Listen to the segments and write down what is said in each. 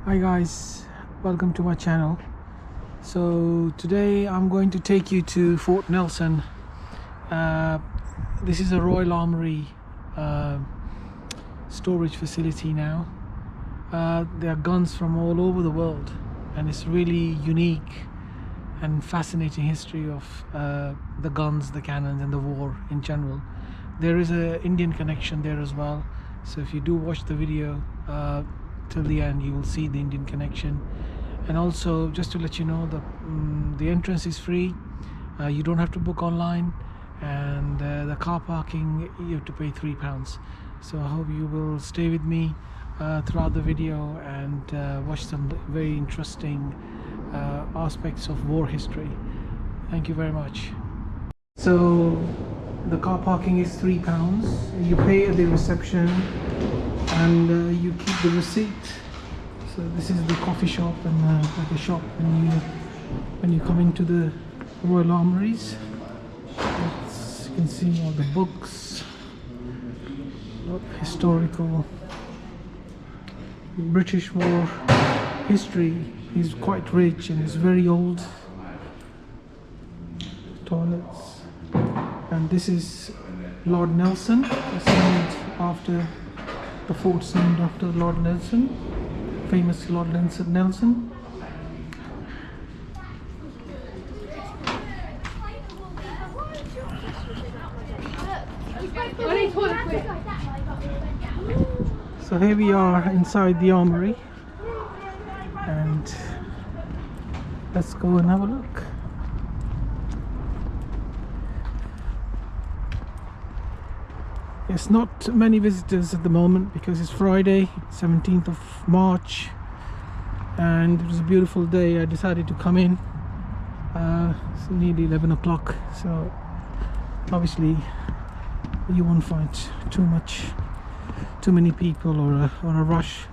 Hi guys, welcome to my channel. So today I'm going to take you to Fort Nelson. This is a Royal Armoury storage facility now. There are guns from all over the world, and it's really unique and fascinating history of the guns, the cannons and the war in general. There is an Indian connection there as well, so if you do watch the video till the end, you will see the Indian connection. And also, just to let you know, the entrance is free. You don't have to book online, and the car parking, you have to pay £3. So I hope you will stay with me throughout the video and watch some very interesting aspects of war history. Thank you very much. So the car parking is £3. You pay at the reception, and you keep the receipt. So this is the coffee shop and like a shop when you come into the Royal Armouries. You can see all the books, historical British War history is quite rich and it's very old. Toilets, and this is Lord Nelson. It's named after the fort's named after Lord Nelson, famous Lord Nelson. So here we are inside the armory, and let's go and have a look. It's not many visitors at the moment because it's Friday, 17th of March, and it was a beautiful day. I decided to come in. It's nearly 11 o'clock, so obviously you won't find too many people or a rush.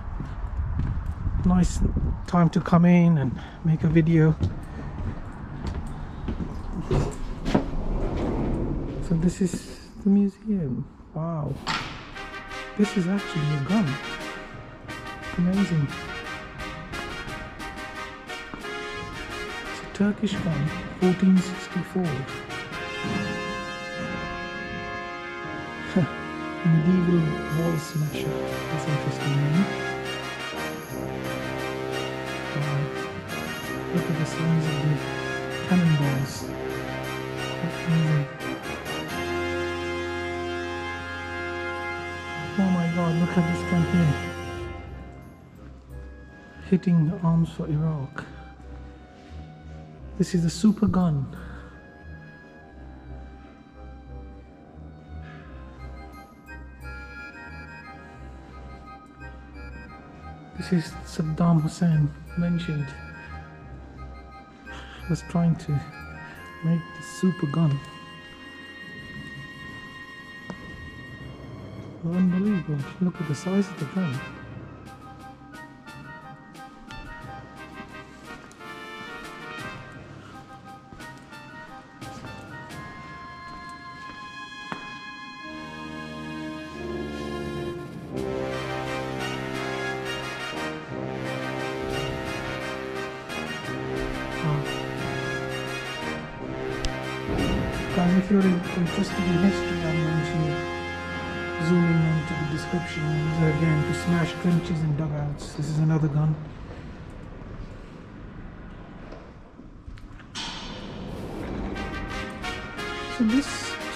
Nice time to come in and make a video. So this is the museum. Wow, this is actually a gun. Amazing. It's a Turkish gun, 1464. Medieval wall smasher. That's interesting name. Look at the size of the cannonballs. That's amazing. Oh my god, look at this gun here. Hitting arms for Iraq. This is the Supergun. This is Saddam Hussein mentioned. Was trying to make the Supergun. Unbelievable. Look at the size of the gun. Guys, if you're interested in history, I'm going to zoom in onto the description. Again, to smash trenches and dugouts. This is another gun. So this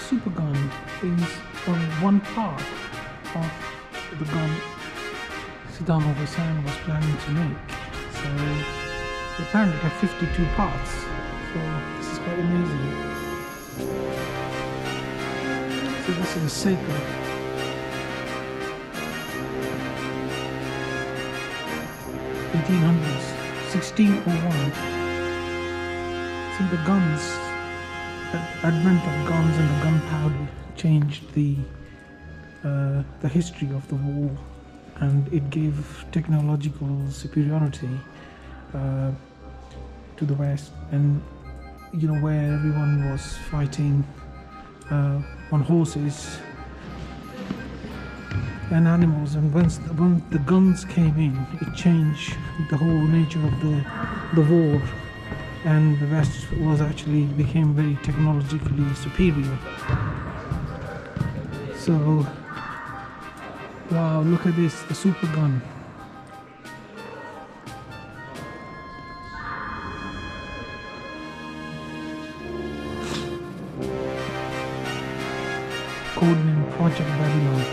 Supergun is one part of the gun Saddam Hussain was planning to make. So apparently it had 52 parts. So this is quite amazing. So this is a sacred. (1800s), 1601. See, the guns, the advent of guns and the gunpowder changed the history of the war, and it gave technological superiority to the West, and where everyone was fighting on horses, and animals. And when the guns came in, it changed the whole nature of the war, and the West was actually became very technologically superior. So, wow, look at this, the Supergun. Codename Project Babylon.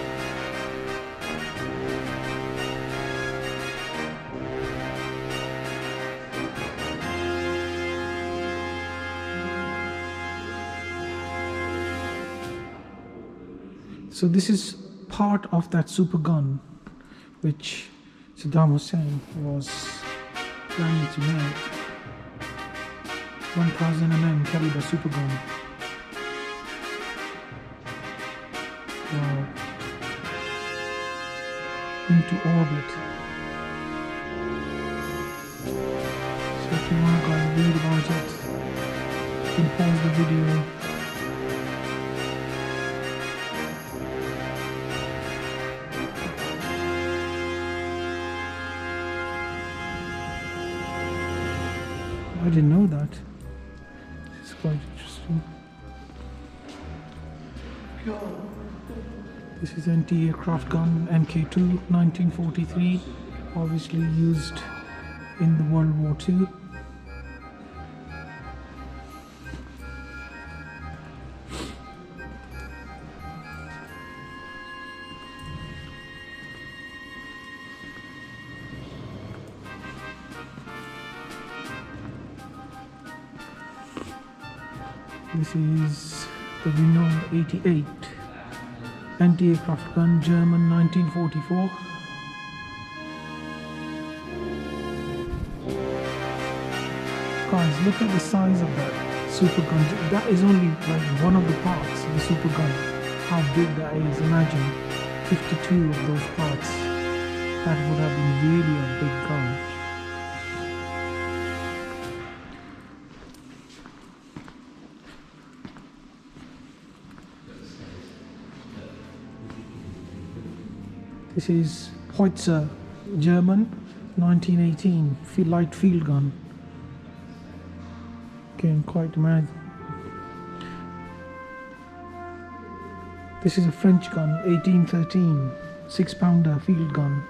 So this is part of that Supergun which Saddam Hussein was planning to make. 1000 mm caliber Supergun. Wow. Into orbit. So if you want to go and read about it, you can pause the video. I didn't know that. It's quite interesting. This is anti-aircraft gun Mk2 1943, obviously used in the World War II. This is the renowned 88 anti-aircraft gun, German, 1944. Guys, look at the size of that Supergun. That is only like one of the parts of the Supergun. How big that is. Imagine 52 of those parts. That would have been really a big gun. This is Howitzer, German, 1918, light field gun. Can't quite imagine. This is a French gun, 1813, 6-pounder field gun.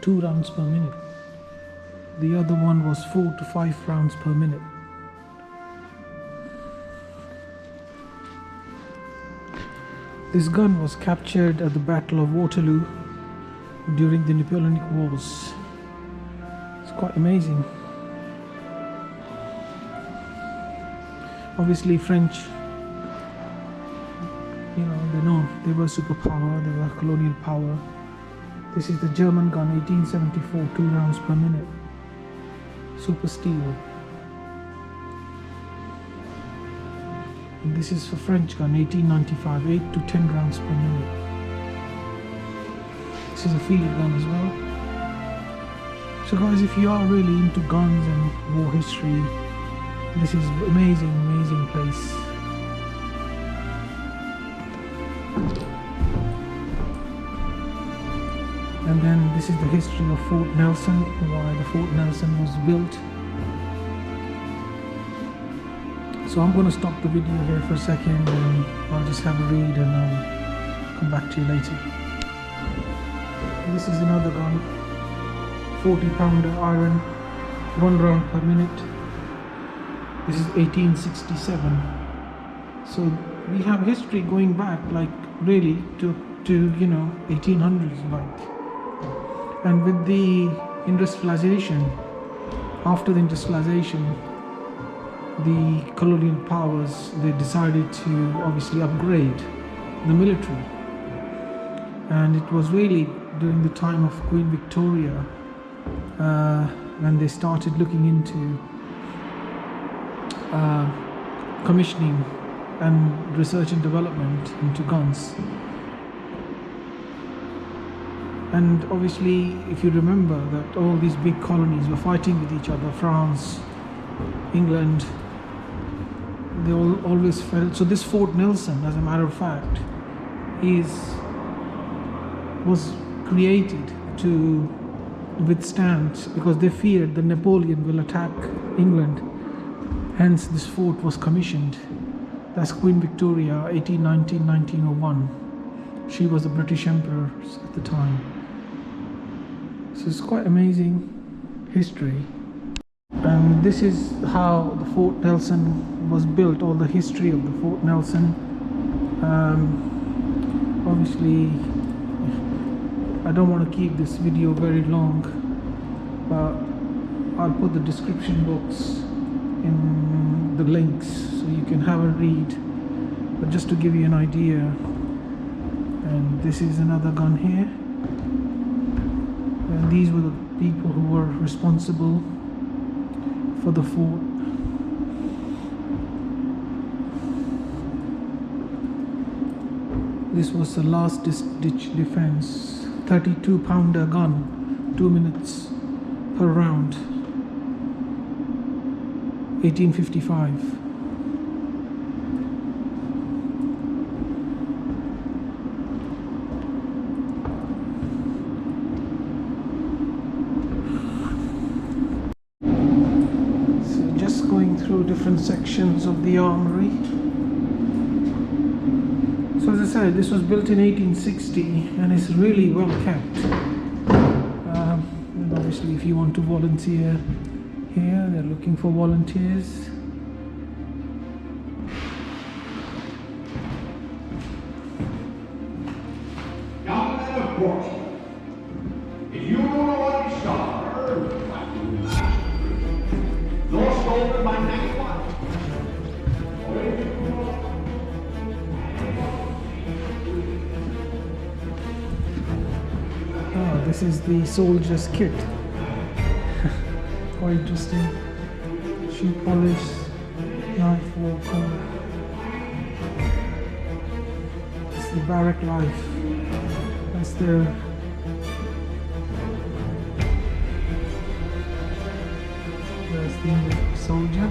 2 rounds per minute. The other one was 4 to 5 rounds per minute. This gun was captured at the Battle of Waterloo during the Napoleonic Wars. It's quite amazing. Obviously French, they were superpower, they were colonial power. This is the German gun, 1874, 2 rounds per minute. Super steel. And this is for French gun, 1895, 8 to 10 rounds per minute. This is a field gun as well. So guys, if you are really into guns and war history, this is amazing, amazing place. And then this is the history of Fort Nelson, why the Fort Nelson was built. So I'm going to stop the video here for a second and I'll just have a read and I'll come back to you later. This is another gun, 40-pounder iron, 1 round per minute. This is 1867. So we have history going back like really to 1800s like. And with the industrialization, after the industrialization, the colonial powers, they decided to obviously upgrade the military. And it was really during the time of Queen Victoria when they started looking into commissioning and research and development into guns. And obviously, if you remember that all these big colonies were fighting with each other, France, England, they always felt. So this Fort Nelson, as a matter of fact, was created to withstand, because they feared that Napoleon will attack England. Hence this fort was commissioned. That's Queen Victoria, 1819-1901. She was the British Emperor at the time. So it's quite amazing history. And this is how the Fort Nelson was built, all the history of the Fort Nelson. Obviously, I don't want to keep this video very long, but I'll put the description box in the links so you can have a read, but just to give you an idea. And this is another gun here, and these were the people who were responsible for the fort. This was the last ditch defense. 32-pounder gun, 2 minutes per round, 1855. So just going through different sections of the armory. So as I said, this was built in 1860 and it's really well kept. And obviously if you want to volunteer here, they're looking for volunteers. Young men of Portsmouth, if you don't know what you suffer, lost over my next one. This is the soldier's kit. Quite interesting. Shoe polish, knife walker. It's the barrack life. That's their the soldier.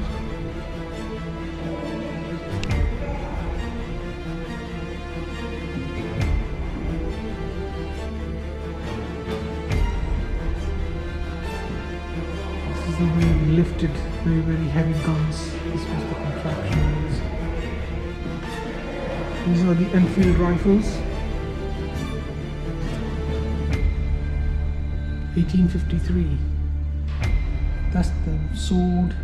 This is the way we lifted very, very heavy guns. This was the contraptions. These are the Enfield rifles. 1853. That's the sword.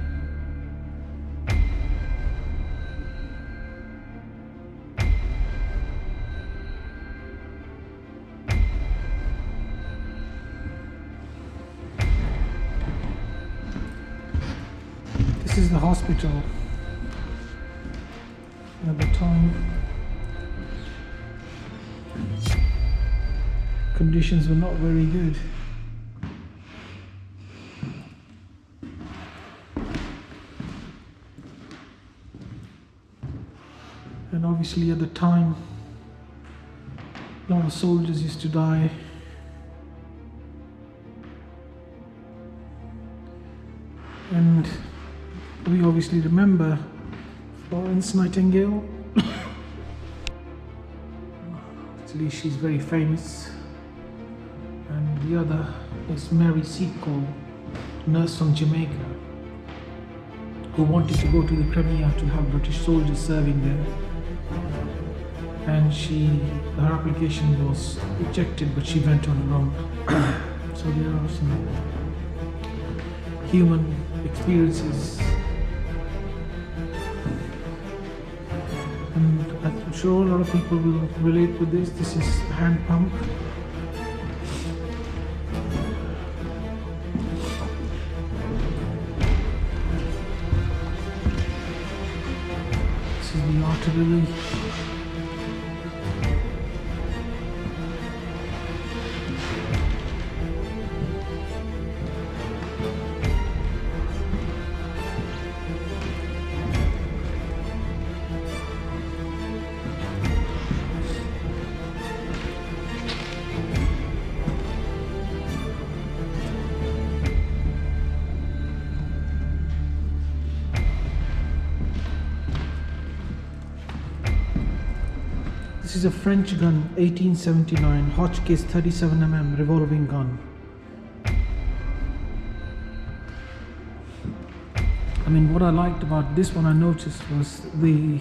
This is the hospital at the time. Conditions were not very good. And obviously at the time, a lot of soldiers used to die. And we obviously remember Florence Nightingale. Actually, she's very famous. And the other is Mary Seacole, nurse from Jamaica, who wanted to go to the Crimea to have British soldiers serving there. And her application was rejected, but she went on her own. So there are some human experiences. And I'm sure a lot of people will relate with this. This is a hand pump. This is the artillery. is a French gun, 1879, Hotchkiss 37mm revolving gun. I mean, what I liked about this one I noticed was the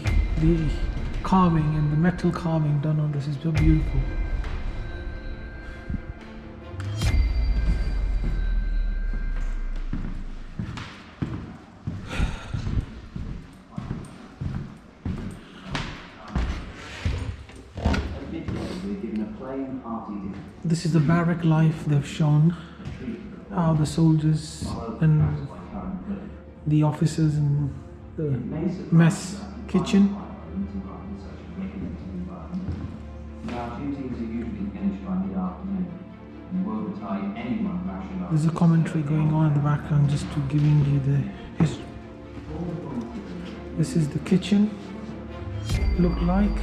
carving and the metal carving done on this is so beautiful. This is the barrack life they've shown, how the soldiers and the officers and the mess kitchen. There's a commentary going on in the background just to giving you the history. This is the kitchen, look like.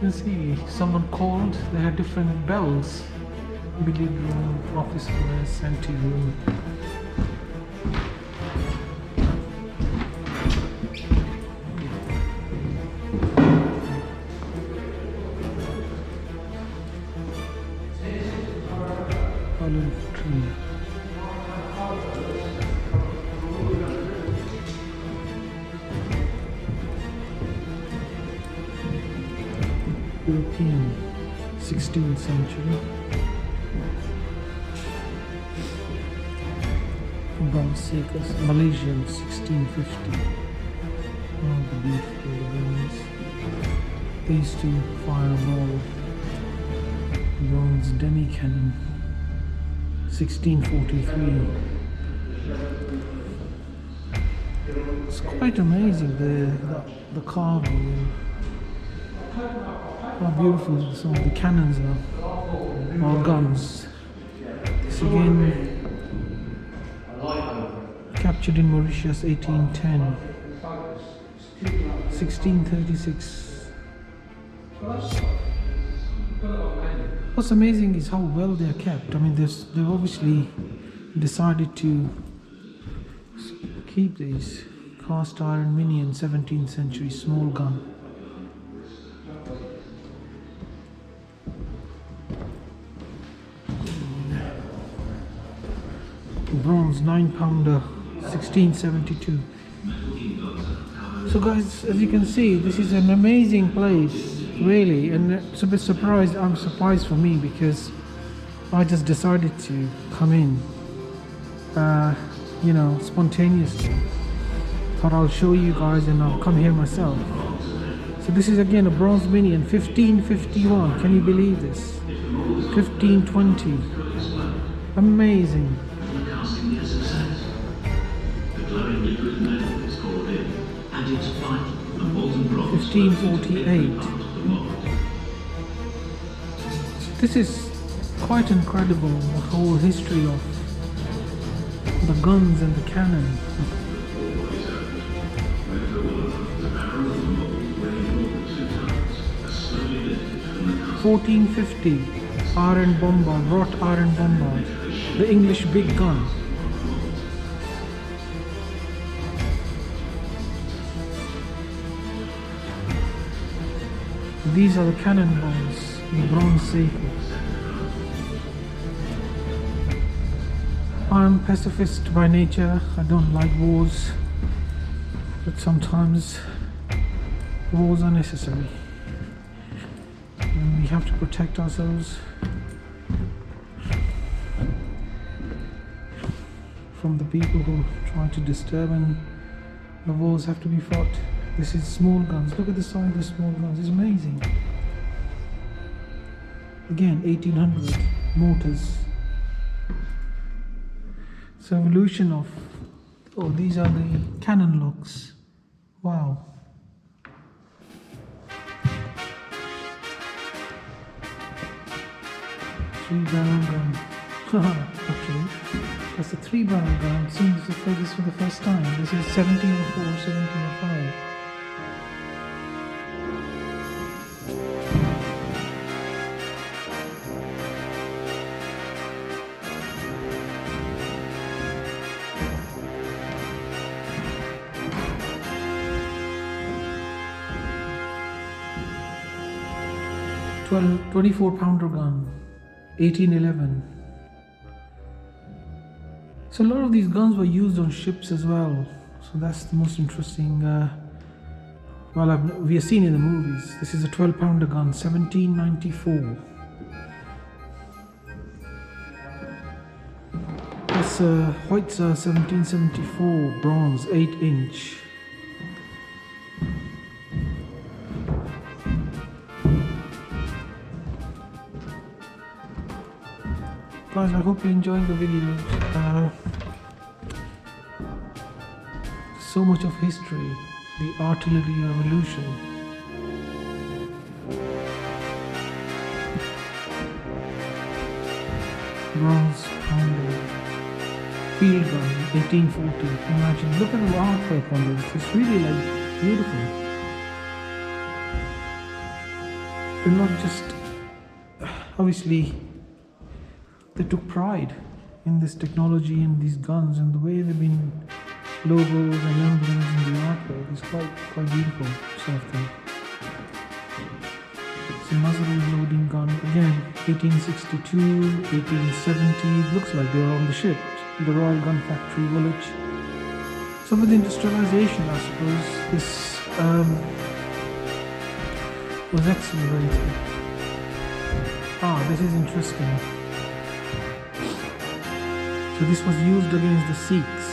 You can see someone called, they had different bells. Billiard room, office mess, empty room. Olive tree. European, 16th century. Bronze seekers, Malaysian, 1650. Oh, the beautiful remains. These two fire a ball. Bronze demi-cannon, 1643. It's quite amazing the carving. How beautiful some of the cannons are, or guns. This again, captured in Mauritius, 1810, 1636. What's amazing is how well they're kept. I mean, they've obviously decided to keep these cast iron minion 17th century small gun. Bronze 9-pounder, 1672. So guys, as you can see, this is an amazing place, really, and it's a bit surprised. I'm surprised for me because I just decided to come in, you know, spontaneously. Thought I'll show you guys and I'll come here myself. So this is again a bronze minion, 1551. Can you believe this? 1520. Amazing. 1548. This is quite incredible, the whole history of the guns and the cannon. 1450, iron bombard, wrought iron bombard, the English big gun. These are the cannonballs, the bronze sabers. I'm pacifist by nature. I don't like wars, but sometimes wars are necessary. And we have to protect ourselves from the people who try to disturb, and the wars have to be fought. This is small guns. Look at the size of the small guns. It's amazing. Again, 1800 mortars. It's evolution of. Oh, these are the cannon locks. Wow. Three-barrel gun. Okay. That's a three-barrel gun. I'm seeing this for the first time. This is 1704, 1705. 24 pounder gun, 1811. So a lot of these guns were used on ships as well. So that's the most interesting. We have seen in the movies. This is a 12 pounder gun, 1794. This Hoytzer 1774 bronze 8-inch. Guys, I hope you're enjoying the videos. So much of history, the artillery revolution. Bronze pounder. Field gun, 1840. Imagine, look at the artwork on this. It's really like beautiful. They're not just, obviously, they took pride in this technology and these guns, and the way they've been logos and emblems in the artwork is quite beautiful sort of thing. It's a muzzle loading gun, again 1862, 1870. Looks like they were on the ship, the Royal Gun Factory, Woolwich. So with industrialization, I suppose this was accelerated. This is interesting. So this was used against the Sikhs.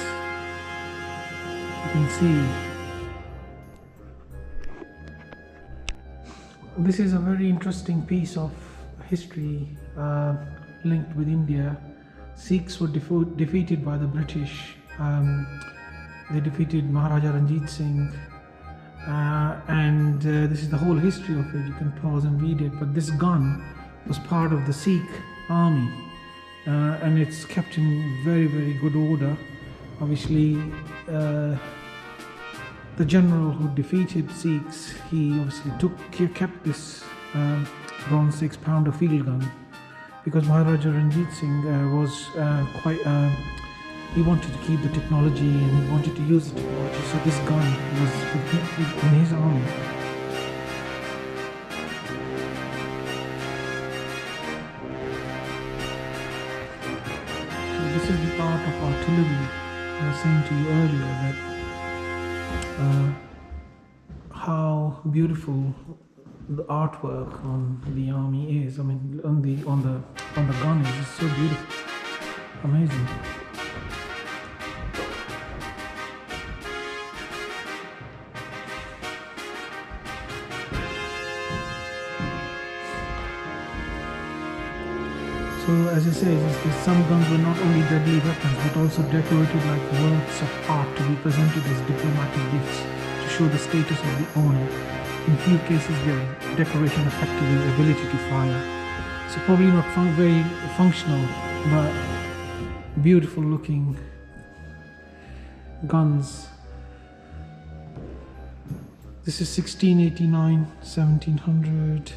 You can see. This is a very interesting piece of history linked with India. Sikhs were defeated by the British. They defeated Maharaja Ranjit Singh. And this is the whole history of it. You can pause and read it. But this gun was part of the Sikh army. And it's kept in very, very good order. Obviously, the general who defeated Sikhs, he obviously kept this bronze 6 pounder field gun, because Maharaja Ranjit Singh was he wanted to keep the technology and he wanted to use the technology. So this gun was in his army. This is the art of artillery. I was saying to you earlier that how beautiful the artwork on the army is. I mean, on the gun is just so beautiful, amazing. So as I say, some guns were not only deadly weapons but also decorated like works of art to be presented as diplomatic gifts to show the status of the owner. In few cases their decoration affected their ability to fire. So probably not very functional, but beautiful looking guns. This is 1689, 1700.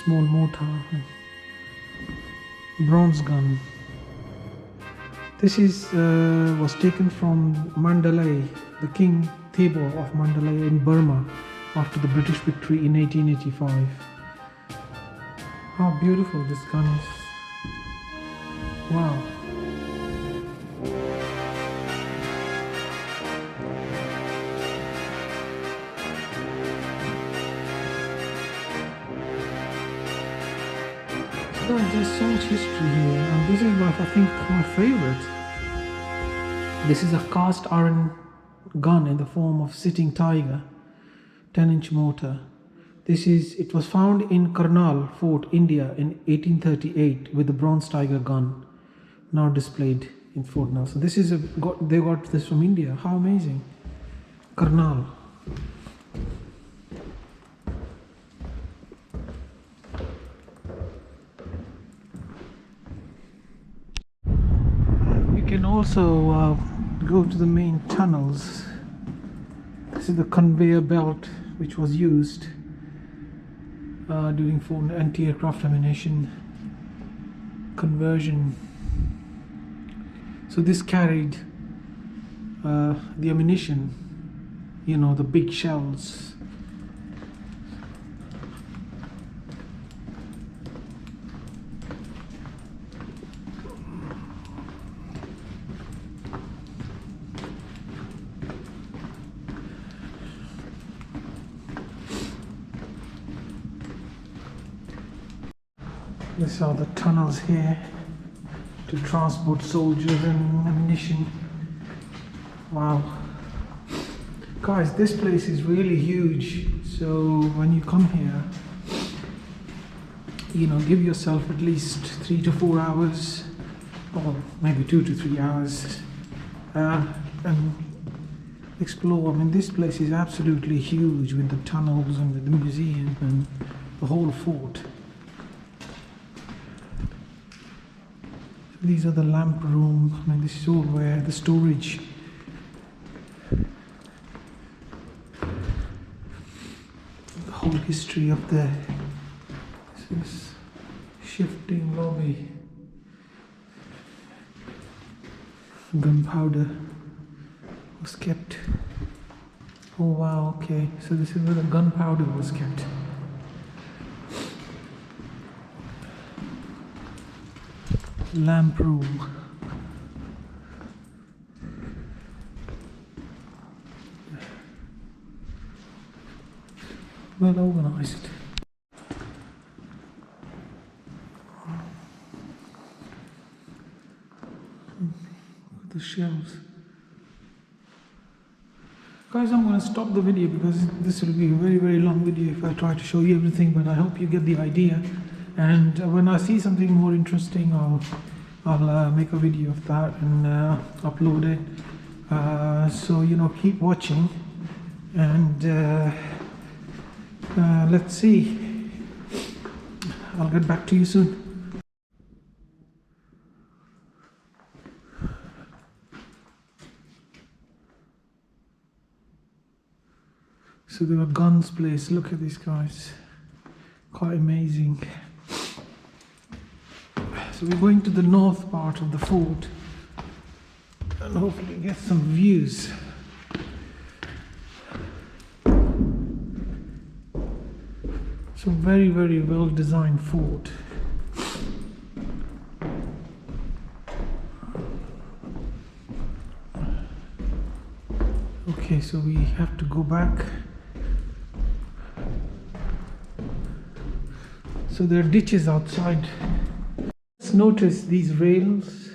Small mortar, bronze gun. This is was taken from Mandalay, the King Thibaw of Mandalay in Burma after the British victory in 1885. How beautiful this gun is. Wow. Guys, there's so much history here, and this is I think my favorite. This is a cast iron gun in the form of sitting tiger, 10-inch mortar. It was found in Karnal Fort, India in 1838 with the bronze tiger gun, now displayed in Fort now. So this is they got this from India. How amazing. Karnal. You can also go to the main tunnels. This is the conveyor belt which was used during anti-aircraft ammunition conversion. So this carried the ammunition, you know, the big shells. These are the tunnels here to transport soldiers and ammunition. Wow. Guys, this place is really huge. So when you come here, you know, give yourself at least 3 to 4 hours, or maybe 2 to 3 hours, and explore. I mean, this place is absolutely huge with the tunnels and with the museum and the whole fort. These are the lamp room. I mean, this is all where the storage. The whole history of the this shifting lobby. Gunpowder was kept. Oh wow, okay. So this is where the gunpowder was kept. Lamp room. Well organized. Look at the shelves. Guys, I'm going to stop the video because this will be a very, very long video if I try to show you everything, but I hope you get the idea. And when I see something more interesting, I'll make a video of that and upload it. So, you know, keep watching and let's see. I'll get back to you soon. So there are guns placed. Look at these guys. Quite amazing. So we're going to the north part of the fort and hopefully get some views. So very, very well designed fort. Okay, so we have to go back. So there are ditches outside. Let's notice these rails.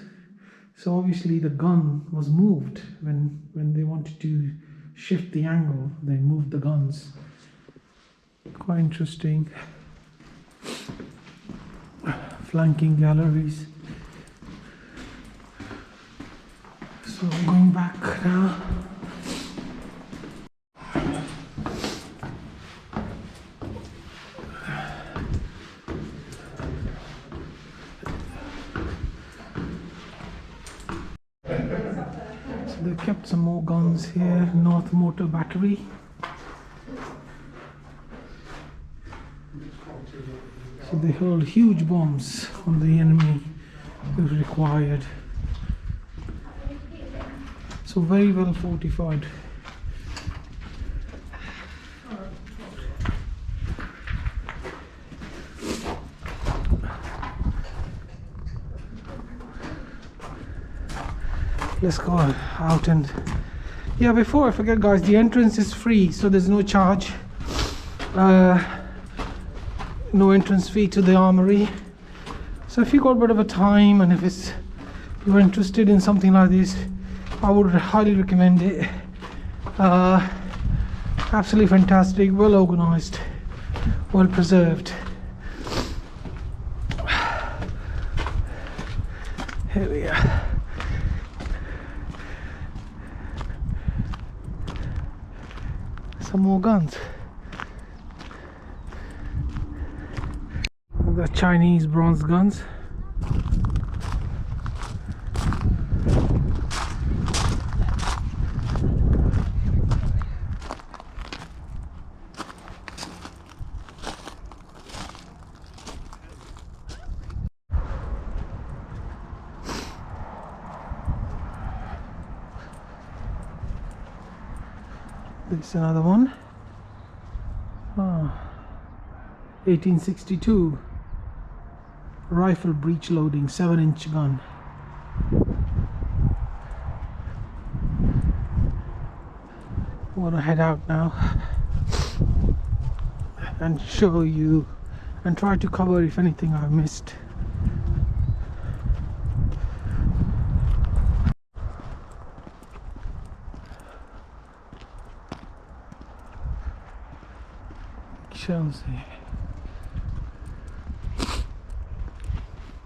So obviously the gun was moved when they wanted to shift the angle. They moved the guns. Quite interesting. Flanking galleries. So I'm going back now. They kept some more guns here. North Motor Battery. So they hurled huge bombs on the enemy if required. So very well fortified. Let's go out and yeah, before I forget guys, the entrance is free, so there's no charge, no entrance fee to the armory. So if you got a bit of a time and if you're interested in something like this, I would highly recommend it. Absolutely fantastic, well organized, well preserved. Here we are. Some more guns. The Chinese bronze guns. There's another one. 1862 rifle breech loading 7-inch gun. I want to head out now and show you and try to cover if anything I've missed. Chelsea.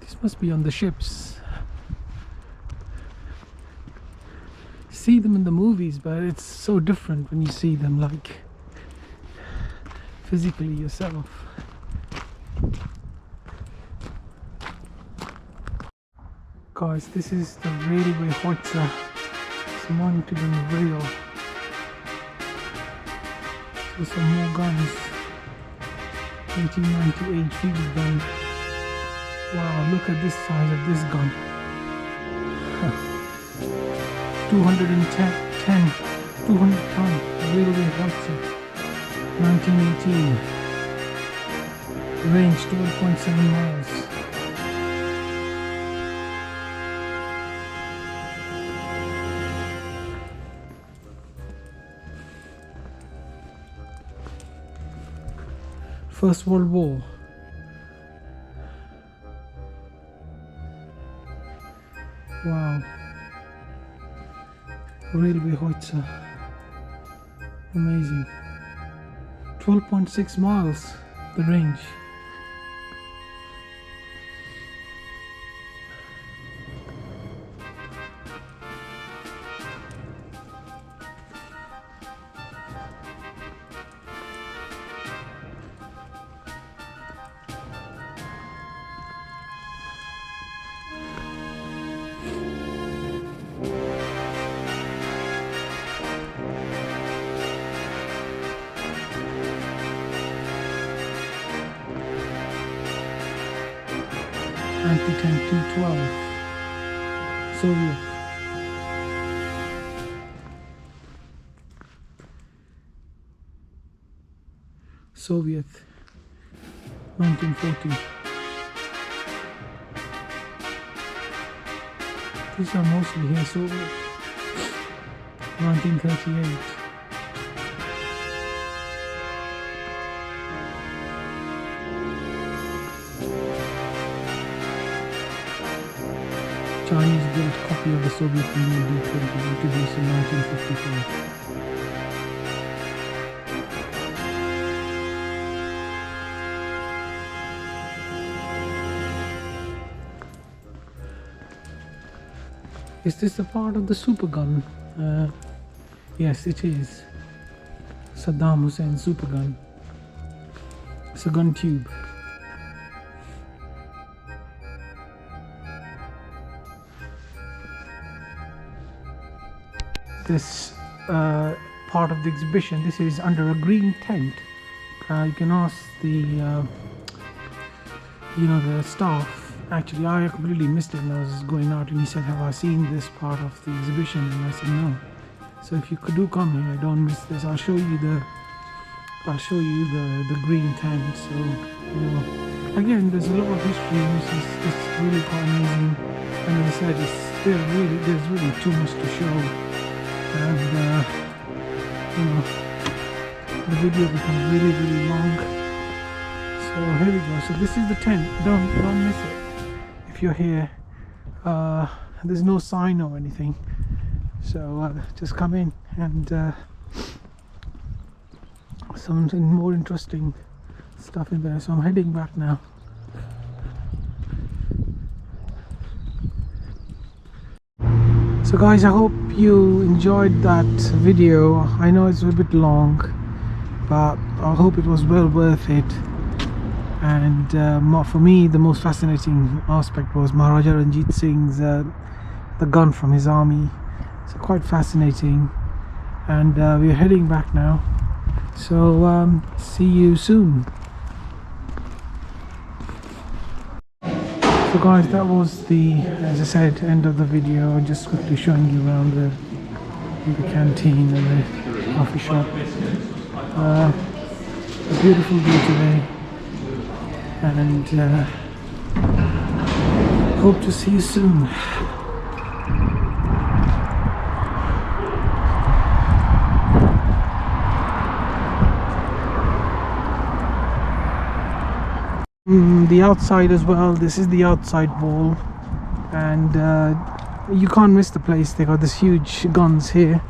This must be on the ships. See them in the movies, but it's so different when you see them like physically yourself. Guys, this is the railway Hoitzer. It's mounted on rail. So some more guns. 1898 field gun. Wow, look at this size of this gun. 200 ton railway Hoitzer. 1918. Range 12.7 miles. First World War. Wow. Railway Hoitzer. Amazing. 12.6 miles the range. Anti-tank 212 Soviet. Soviet 1940. These are mostly here Soviet. 1938. Chinese built copy of the Soviet Union D-20 introduced in 1955. Is this a part of the Supergun? Yes, it is. Saddam Hussain Supergun. It's a gun tube. This part of the exhibition, this is under a green tent. You can ask the the staff. Actually, I completely missed it when I was going out, and he said, "Have I seen this part of the exhibition?" And I said, "No." So if you do come here, don't miss this. I'll show you the green tent. So again, there's a lot of history. It's really quite amazing. And as I said, there's really too much to show. And the video becomes really long. So here we go. So this is the tent. Don't miss it if you're here. There's no sign or anything, so just come in, and something more interesting stuff in there. So I'm heading back now. So guys, I hope you enjoyed that video. I know it's a bit long, but I hope it was well worth it. And for me, the most fascinating aspect was Maharaja Ranjit Singh's the gun from his army. It's quite fascinating, and we're heading back now. So see you soon. So guys, that was as I said, end of the video. Just quickly showing you around the canteen and the coffee shop. A beautiful day today, and hope to see you soon. The outside as well. This is the outside wall, and you can't miss the place. They got this huge guns here.